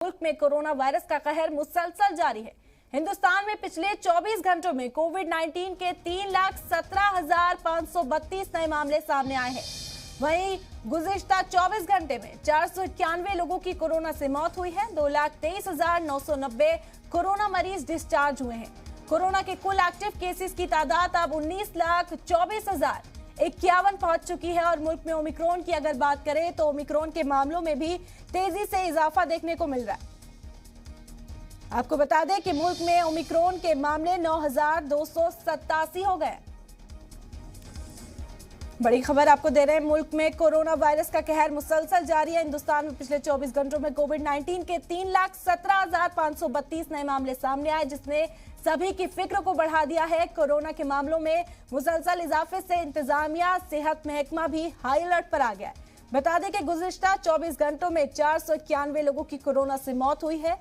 मुल्क में corona virus का कहर मुसलसल जारी है। हिंदुस्तान में पिछले 24 घंटों में कोविड-19 के 3,17,532 नए मामले सामने आए हैं। वहीं गुज़िश्ता 24 घंटे में 491 लोगों की कोरोना से मौत हुई है। 2,23,990 कोरोना मरीज डिस्चार्ज हुए हैं। कोरोना के कुल एक्टिव केसेस की तादाद अब 19,24,051 पहुंच चुकी है। और मुल्क में ओमिक्रॉन की अगर बात करें तो ओमिक्रॉन के मामलों में भी तेजी से इजाफा देखने को मिल रहा है। आपको बता दें कि मुल्क में ओमिक्रॉन के मामले 9,287 हो गए। बड़ी खबर आपको दे रहे हैं, मुल्क में कोरोना वायरस का कहर मुसलसल जारी है। हिंदुस्तान में पिछले 24 घंटों में कोविड-19 के 3,17,532 नए मामले सामने आए, जिसने सभी की फिक्र को बढ़ा दिया है। कोरोना के मामलों में मुसलसल इजाफे से इंतजामिया, सेहत महकमा भी हाई अलर्ट पर आ गया है। बता दें कि गुज़िश्ता 24 घंटों में 491 लोगों की कोरोना से मौत हुई है।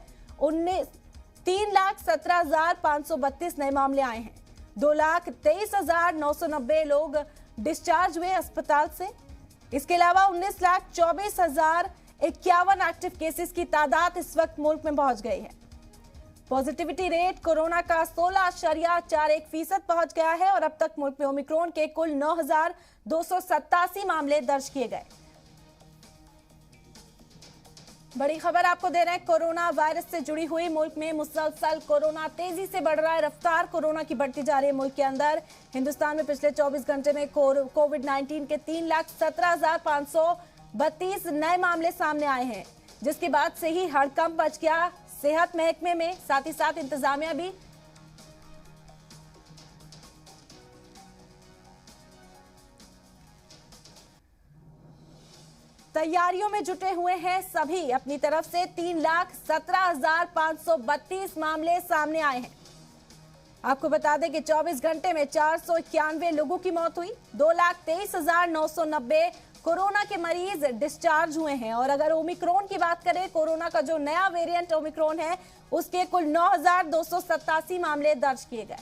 3,17,532 नए मामले आए हैं। 2,23,990 लोग डिस्चार्ज हुए अस्पताल से। इसके अलावा 19,24,051 एक्टिव केसेस की तादाद इस वक्त मुल्क में पहुंच गई है। पॉजिटिविटी रेट कोरोना का 16.41% पहुंच गया है और अब तक मुल्क में ओमिक्रॉन के कुल 9,287 मामले दर्ज किए गए। बड़ी खबर आपको दे रहे हैं, कोरोना वायरस से जुड़ी हुई। मुल्क में मुसलसल कोरोना तेजी से बढ़ रहा है। रफ्तार कोरोना की बढ़ती जा रही है मुल्क के अंदर। हिंदुस्तान में पिछले 24 घंटे में कोविड-19 के 3,17,532 नए मामले सामने आए हैं, जिसके बाद से ही हड़कंप मच गया सेहत महकमे में, साथ ही साथ इंतजामिया भी। तैयारियों में जुटे हुए हैं सभी। अपनी तरफ से 3,17,532 मामले सामने आए हैं। आपको बता दें कि 24 घंटे में 491 लोगों की मौत हुई। 2,23,990 कोरोना के मरीज डिस्चार्ज हुए हैं। और अगर ओमिक्रॉन की बात करें, कोरोना का जो नया वेरिएंट ओमिक्रॉन है, उसके कुल 9,287 मामले दर्ज किए गए।